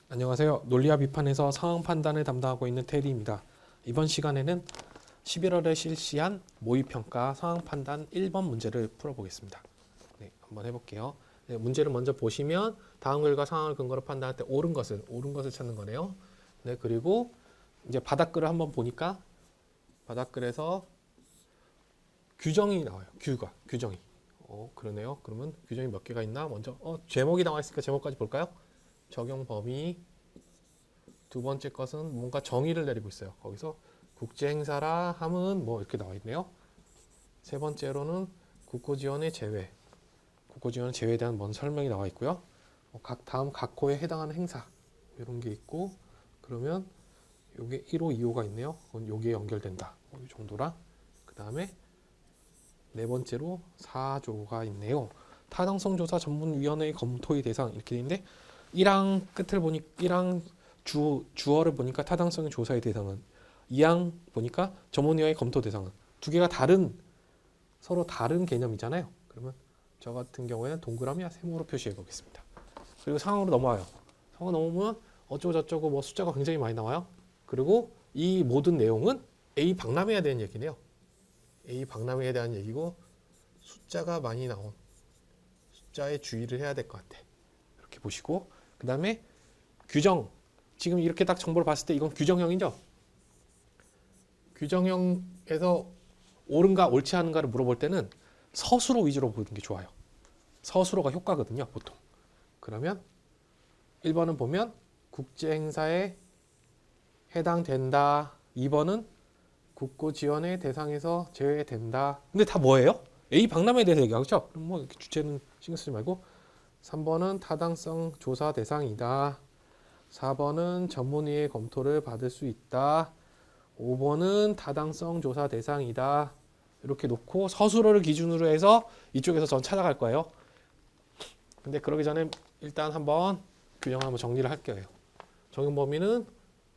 안녕하세요. 논리와 비판에서 상황 판단을 담당하고 있는 테리입니다. 이번 시간에는 11월에 실시한 모의평가 상황 판단 1번 문제를 풀어보겠습니다. 네, 한번 해볼게요. 네, 문제를 먼저 보시면 다음 글과 상황을 근거로 판단할 때 옳은 것을 찾는 거네요. 네, 그리고 이제 바닥글을 한번 보니까 바닥글에서 규정이 나와요. 규정이. 그러네요. 그러면 규정이 몇 개가 있나? 먼저 제목이 나와 있으니까 제목까지 볼까요? 적용 범위. 두 번째 것은 뭔가 정의를 내리고 있어요. 거기서 국제 행사라 함은 뭐 이렇게 나와 있네요. 세 번째로는 국고 지원의 제외. 국고 지원의 제외에 대한 먼 설명이 나와 있고요. 다음 각 호에 해당하는 행사 이런 게 있고, 그러면 요게 1호, 2호가 있네요. 그건 여기에 연결된다. 이 정도라. 그 다음에 네 번째로 4조가 있네요. 타당성 조사 전문위원회의 검토의 대상 이렇게 돼 있는데 1항 끝을 보니 1항 주어를 보니까 타당성의 조사의 대상은, 2항 보니까 전문위원회 검토 대상은, 두 개가 서로 다른 개념이잖아요. 그러면 저 같은 경우에는 동그라미 세모로 표시해 보겠습니다. 그리고 상황으로 넘어와요. 상황 넘어오면 어쩌고 저쩌고 뭐 숫자가 굉장히 많이 나와요. 그리고 이 모든 내용은 A 박람회에 대한 얘기네요. A 박람회에 대한 얘기고, 숫자가 많이 나온 숫자에 주의를 해야 될 것 같아. 이렇게 보시고, 그 다음에 규정. 지금 이렇게 딱 정보를 봤을 때 이건 규정형이죠. 규정형에서 옳은가 옳지 않은가를 물어볼 때는 서술어 위주로 보는 게 좋아요. 서술어가 효과거든요, 보통. 그러면 1번은 보면 국제행사에 해당된다. 2번은 국고 지원의 대상에서 제외된다. 근데 다 뭐예요? A 박람회에 대해서 얘기하죠. 그럼 뭐 이렇게 주체는 신경 쓰지 말고. 3번은 타당성 조사 대상이다. 4번은 전문의의 검토를 받을 수 있다. 5번은 타당성 조사 대상이다. 이렇게 놓고 서술어를 기준으로 해서 이쪽에서 전 찾아갈 거예요. 근데 그러기 전에 일단 한번 규정을 한번 정리를 할 거예요. 적용 범위는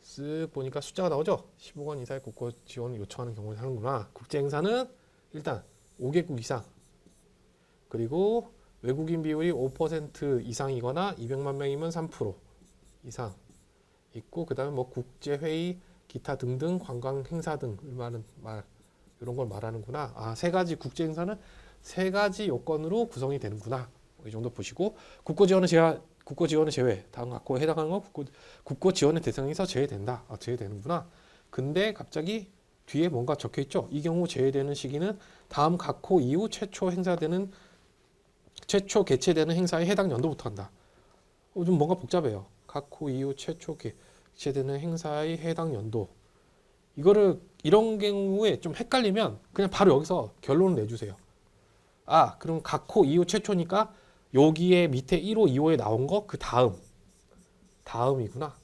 쓱 보니까 숫자가 나오죠. 15건 이상의 국고 지원을 요청하는 경우에 하는구나. 국제 행사는 일단 5개국 이상, 그리고 외국인 비율이 5% 이상이거나 200만 명이면 3% 이상 있고, 그 다음에 뭐 국제회의, 기타 등등 관광 행사 등 이런 걸 말하는구나. 세 가지 국제 행사는 세 가지 요건으로 구성이 되는구나. 이 정도 보시고, 국고 지원은 제외. 다음 각호에 해당하는 건 국고 지원의 대상에서 제외된다. 제외되는구나. 근데 갑자기 뒤에 뭔가 적혀 있죠. 이 경우 제외되는 시기는 다음 각호 이후 최초 개최되는 행사에 해당 연도부터 한다. 좀 뭔가 복잡해요. 각호 이후 최초 개최되는 행사의 해당 연도. 이런 경우에 좀 헷갈리면 그냥 바로 여기서 결론을 내주세요. 그럼 각호 이후 최초니까 여기에 밑에 1호, 2호에 나온 거 그 다음이구나.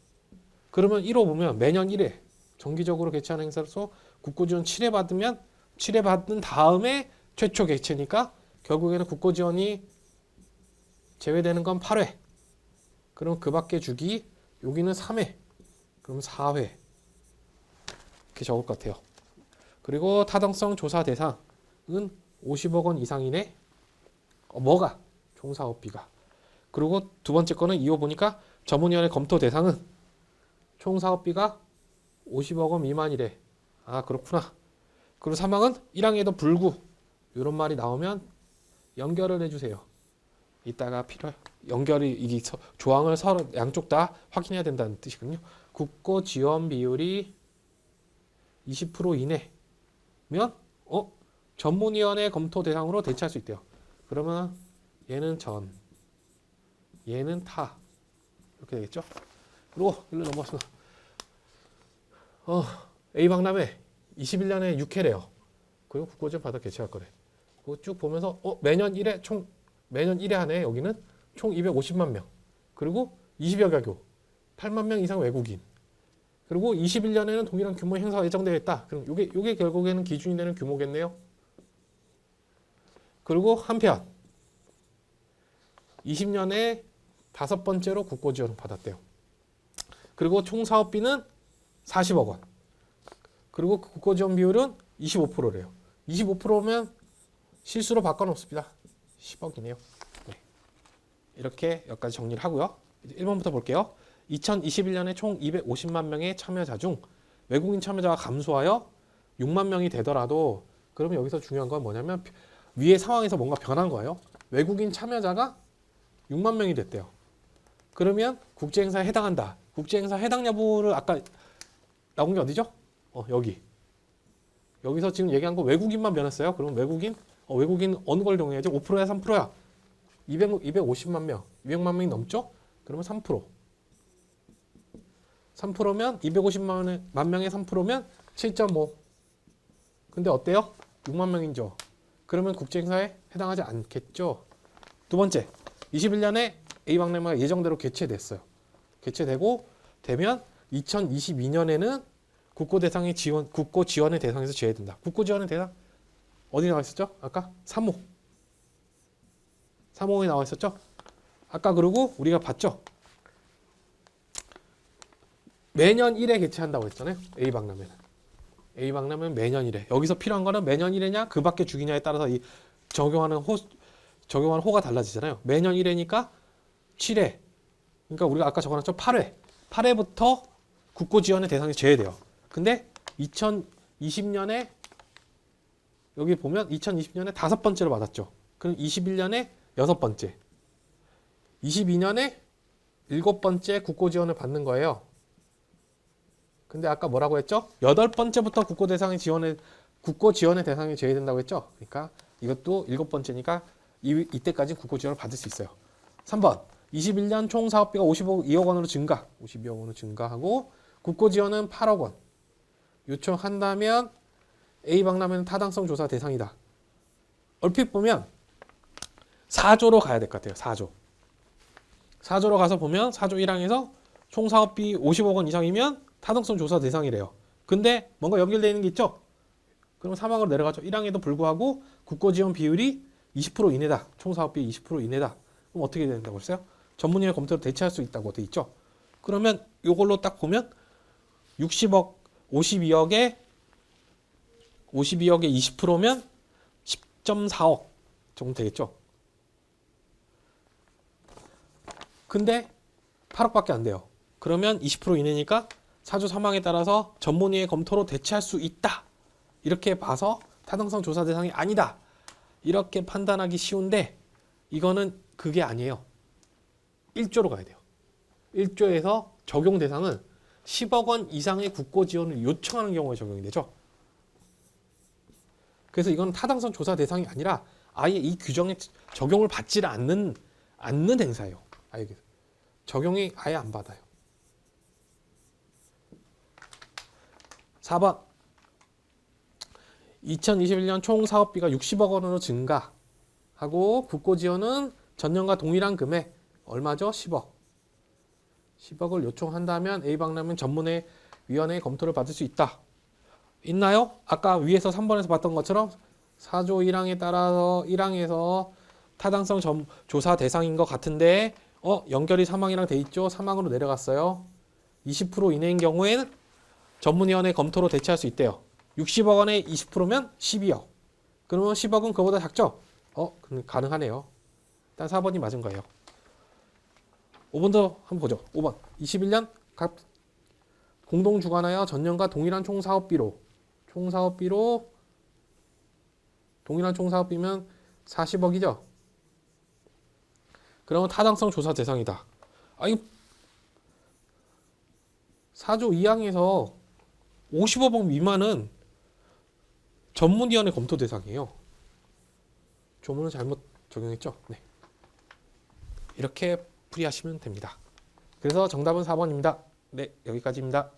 그러면 1호 보면 매년 1회 정기적으로 개최하는 행사로서 국고지원 7회 받으면 7회 받은 다음에 최초 개최니까 결국에는 국고지원이 제외되는 건 8회. 그럼 그 밖에 주기 여기는 3회. 그럼 4회. 이렇게 적을 것 같아요. 그리고 타당성 조사 대상은 50억 원 이상이네. 뭐가? 총사업비가. 그리고 두 번째 거는 2호 보니까 전문위원회 검토 대상은 총사업비가 50억 원 미만이래. 그렇구나. 그리고 3항은 1항에도 불구 이런 말이 나오면 연결을 해주세요. 이따가 연결이 이 조항을 서로 양쪽 다 확인해야 된다는 뜻이거든요. 국고 지원 비율이 20% 이내면 전문위원회 검토 대상으로 대체할 수 있대요. 그러면 얘는 전, 얘는 타 이렇게 되겠죠. 그리고 일로 넘어가서 A 박람회 21년에 6회래요. 그리고 국고지원 받아 개최할 거래. 그거 쭉 보면서 매년 1회 하네. 여기는 총 250만 명. 그리고 20여 개국, 8만 명 이상 외국인. 그리고 21년에는 동일한 규모의 행사가 예정되어 있다. 그럼 요게 결국에는 기준이 되는 규모겠네요. 그리고 한편 20년에 5번째로 국고 지원을 받았대요. 그리고 총 사업비는 40억 원. 그리고 국고 지원 비율은 25%래요. 25%면 실수로 바꿔놓습니다. 10억이네요. 네. 이렇게 여기까지 정리를 하고요. 이제 1번부터 볼게요. 2021년에 총 250만 명의 참여자 중 외국인 참여자가 감소하여 6만 명이 되더라도 그러면 여기서 중요한 건 뭐냐면 위의 상황에서 뭔가 변한 거예요. 외국인 참여자가 6만 명이 됐대요. 그러면 국제행사에 해당한다. 국제행사 해당 여부를 아까 나온 게 어디죠? 여기. 여기서 지금 얘기한 거 외국인만 변했어요. 그럼 외국인 어느 걸 동의하죠? 5%야 3%야? 250만 명, 200만 명이 넘죠? 그러면 3%. 3%면 250만 명의 3%면 7.5. 근데 어때요? 6만 명이죠. 그러면 국제행사에 해당하지 않겠죠. 두 번째, 21년에 A박람회가 예정대로 개최됐어요. 개최되고 되면 2022년에는 국고 지원의 대상에서 제외된다. 국고 지원의 대상 어디 나와 있었죠? 아까 3호. 3호에 나와 있었죠? 아까 그리고 우리가 봤죠? 매년 1회 개최한다고 했잖아요. A박람회는. A박람회는 매년 1회. 여기서 필요한 거는 매년 1회냐 그 밖에 주기냐에 따라서 이 적용하는 호가 달라지잖아요. 매년 1회니까 7회. 그러니까 우리가 아까 적어놨죠? 8회. 8회부터 국고 지원의 대상이 제외돼요. 근데 2020년에 여기 보면 2020년에 5번째로 받았죠. 그럼 21년에 6번째. 22년에 7번째 국고 지원을 받는 거예요. 근데 아까 뭐라고 했죠? 8번째부터 국고 지원의 대상이 제외된다고 했죠? 그러니까 이것도 7번째니까 이때까지 국고 지원을 받을 수 있어요. 3번. 21년 총 사업비가 52억 원으로 증가. 52억 원으로 증가하고 국고 지원은 8억 원. 요청한다면 A박람회는 타당성 조사 대상이다. 얼핏 보면 4조로 가야 될 것 같아요. 4조. 4조로 가서 보면 4조 1항에서 총 사업비 50억 원 이상이면 타당성 조사 대상이래요. 근데 뭔가 연결되어 있는 게 있죠? 그럼 3항으로 내려가죠. 1항에도 불구하고 국고 지원 비율이 20% 이내다. 총 사업비 20% 이내다. 그럼 어떻게 된다고 했어요? 전문의의 검토로 대체할 수 있다고 돼 있죠. 그러면 이걸로 딱 보면 52억에 20%면 10.4억 정도 되겠죠. 근데 8억밖에 안 돼요. 그러면 20% 이내니까 4조 3항에 따라서 전문의의 검토로 대체할 수 있다. 이렇게 봐서 타당성 조사 대상이 아니다. 이렇게 판단하기 쉬운데 이거는 그게 아니에요. 1조로 가야 돼요. 1조에서 적용 대상은 10억 원 이상의 국고 지원을 요청하는 경우에 적용이 되죠. 그래서 이건 타당성 조사 대상이 아니라 아예 이 규정에 적용을 받지를 않는 행사예요. 아예 적용이 아예 안 받아요. 4번. 2021년 총 사업비가 60억 원으로 증가하고 국고 지원은 전년과 동일한 금액 얼마죠? 10억. 10억을 요청한다면 A박람회는 전문의 위원회의 검토를 받을 수 있다. 있나요? 아까 위에서 3번에서 봤던 것처럼 4조 1항에 따라서 1항에서 타당성 조사 대상인 것 같은데 연결이 3항이랑 돼 있죠? 3항으로 내려갔어요. 20% 이내인 경우에는 전문위원회 검토로 대체할 수 있대요. 60억 원에 20%면 12억. 그러면 10억은 그보다 작죠? 그럼 가능하네요. 일단 4번이 맞은 거예요. 5번도 한번 보죠. 5번. 21년 각 공동 주관하여 전년과 동일한 총 사업비로 동일한 총 사업비면 40억이죠. 그러면 타당성 조사 대상이다. 이거 4조 2항에서 55억 미만은 전문위원회 검토 대상이에요. 조문을 잘못 적용했죠? 네. 이렇게 풀이하시면 됩니다. 그래서 정답은 4번입니다. 네, 여기까지입니다.